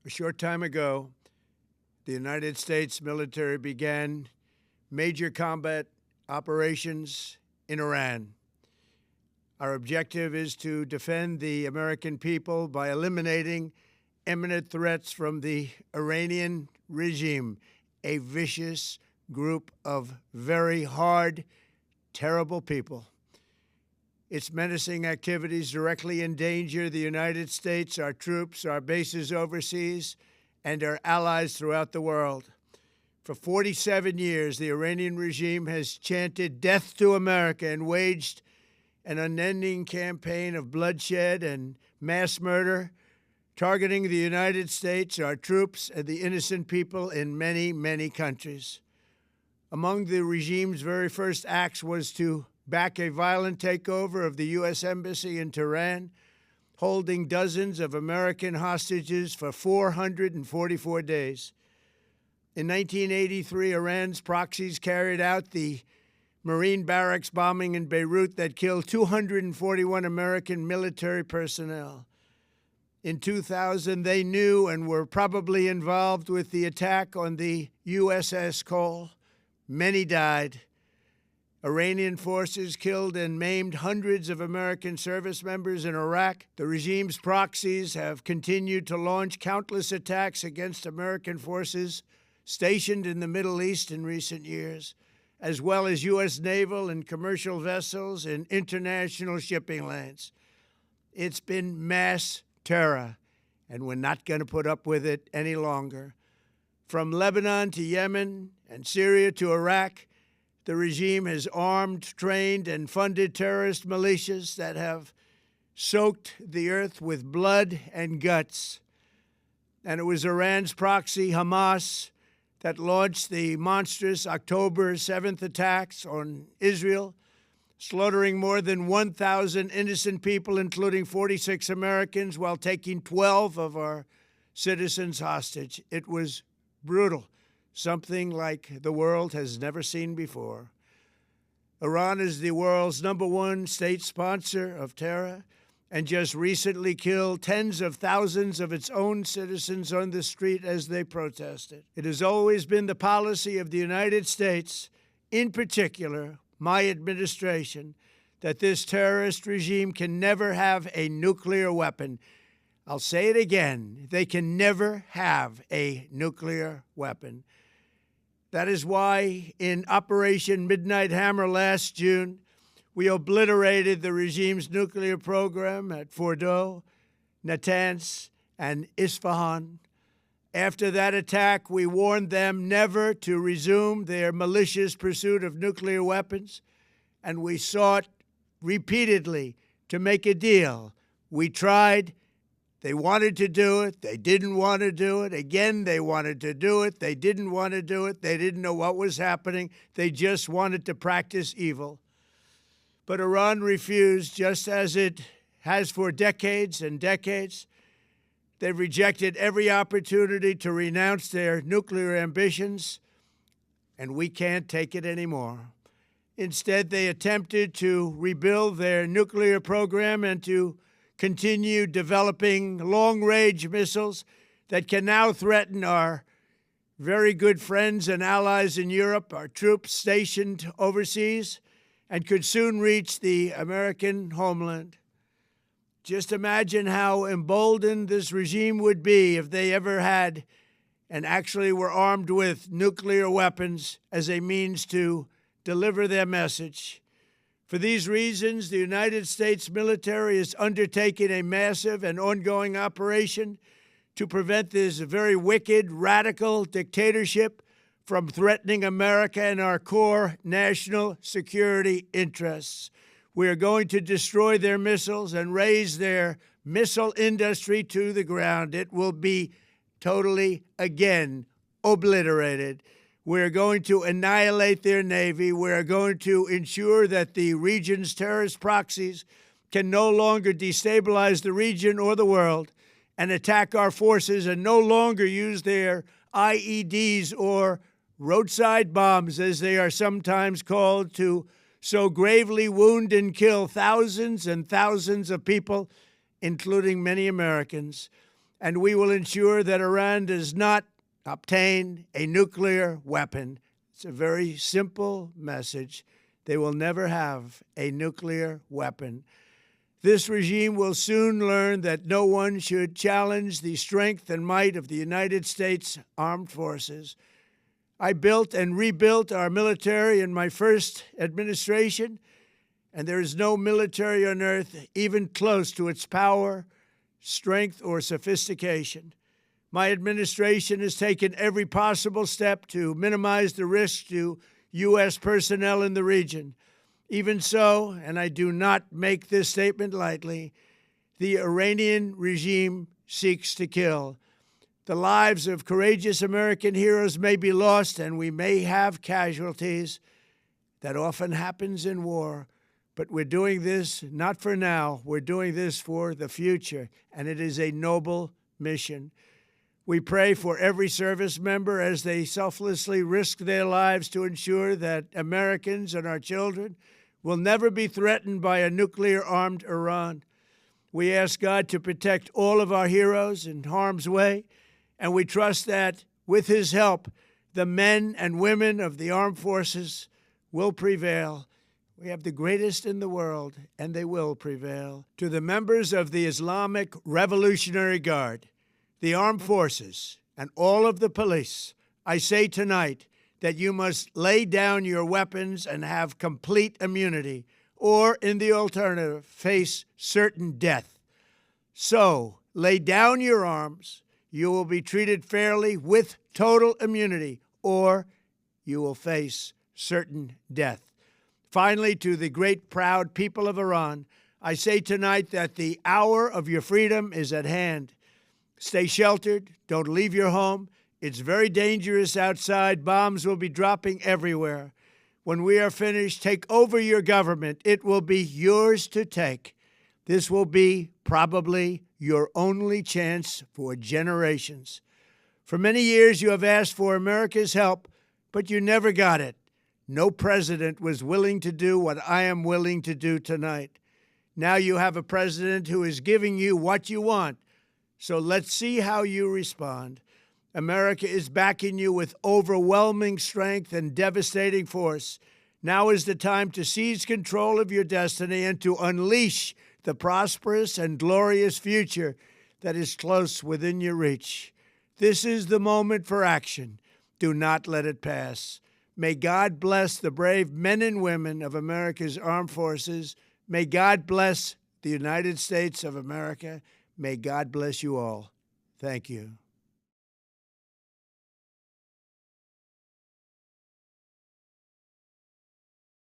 A short time ago, the United States military began major combat operations in Iran. Our objective is to defend the American people by eliminating imminent threats from the Iranian regime, a vicious group of very hard, terrible people. Its menacing activities directly endanger the United States, our troops, our bases overseas, and our allies throughout the world. For 47 years, the Iranian regime has chanted death to America and waged an unending campaign of bloodshed and mass murder, targeting the United States, our troops, and the innocent people in many, many countries. Among the regime's very first acts was to back a violent takeover of the U.S. Embassy in Tehran, holding dozens of American hostages for 444 days. In 1983, Iran's proxies carried out the Marine barracks bombing in Beirut that killed 241 American military personnel. In 2000, they knew and were probably involved with the attack on the USS Cole. Many died. Iranian forces killed and maimed hundreds of American service members in Iraq. The regime's proxies have continued to launch countless attacks against American forces stationed in the Middle East in recent years, as well as U.S. naval and commercial vessels in international shipping lanes. It's been mass terror, and we're not going to put up with it any longer. From Lebanon to Yemen and Syria to Iraq, the regime has armed, trained, and funded terrorist militias that have soaked the earth with blood and guts. And it was Iran's proxy, Hamas, that launched the monstrous October 7th attacks on Israel, slaughtering more than 1,000 innocent people, including 46 Americans, while taking 12 of our citizens hostage. It was brutal, something like the world has never seen before. Iran is the world's #1 state sponsor of terror and just recently killed tens of thousands of its own citizens on the street as they protested. It has always been the policy of the United States, in particular, my administration, that this terrorist regime can never have a nuclear weapon. I'll say it again, they can never have a nuclear weapon. That is why in Operation Midnight Hammer last June, we obliterated the regime's nuclear program at Fordow, Natanz, and Isfahan. After that attack, we warned them never to resume their malicious pursuit of nuclear weapons, and we sought repeatedly to make a deal. We tried. They wanted to do it. They didn't want to do it. Again, they wanted to do it. They didn't want to do it. They didn't know what was happening. They just wanted to practice evil. But Iran refused, just as it has for decades and decades. They've rejected every opportunity to renounce their nuclear ambitions, and we can't take it anymore. Instead, they attempted to rebuild their nuclear program and to continue developing long-range missiles that can now threaten our very good friends and allies in Europe, our troops stationed overseas, and could soon reach the American homeland. Just imagine how emboldened this regime would be if they ever had and actually were armed with nuclear weapons as a means to deliver their message. For these reasons, the United States military is undertaking a massive and ongoing operation to prevent this very wicked, radical dictatorship from threatening America and our core national security interests. We are going to destroy their missiles and raise their missile industry to the ground. It will be totally, again, obliterated. We're going to annihilate their Navy. We're going to ensure that the region's terrorist proxies can no longer destabilize the region or the world and attack our forces and no longer use their IEDs or roadside bombs, as they are sometimes called, to so gravely wound and kill thousands and thousands of people, including many Americans. and we will ensure that Iran does not obtain a nuclear weapon. It's a very simple message. They will never have a nuclear weapon. This regime will soon learn that no one should challenge the strength and might of the United States Armed Forces. I built and rebuilt our military in my first administration, and there is no military on earth even close to its power, strength, or sophistication. My administration has taken every possible step to minimize the risk to U.S. personnel in the region. Even so, and I do not make this statement lightly, the Iranian regime seeks to kill. The lives of courageous American heroes may be lost, and we may have casualties. That often happens in war. But we're doing this not for now. We're doing this for the future, and it is a noble mission. We pray for every service member as they selflessly risk their lives to ensure that Americans and our children will never be threatened by a nuclear-armed Iran. We ask God to protect all of our heroes in harm's way, and we trust that, with His help, the men and women of the armed forces will prevail. We have the greatest in the world, and they will prevail. To the members of the Islamic Revolutionary Guard, the armed forces, and all of the police, I say tonight that you must lay down your weapons and have complete immunity, or, in the alternative, face certain death. So, lay down your arms. You will be treated fairly with total immunity, or you will face certain death. Finally, to the great, proud people of Iran, I say tonight that the hour of your freedom is at hand. Stay sheltered. Don't leave your home. It's very dangerous outside. Bombs will be dropping everywhere. When we are finished, take over your government. It will be yours to take. This will be probably your only chance for generations. For many years, you have asked for America's help, but you never got it. No president was willing to do what I am willing to do tonight. Now you have a president who is giving you what you want. So let's see how you respond. America is backing you with overwhelming strength and devastating force. Now is the time to seize control of your destiny and to unleash the prosperous and glorious future that is close within your reach. This is the moment for action. Do not let it pass. May God bless the brave men and women of America's armed forces. May God bless the United States of America. May God bless you all. Thank you.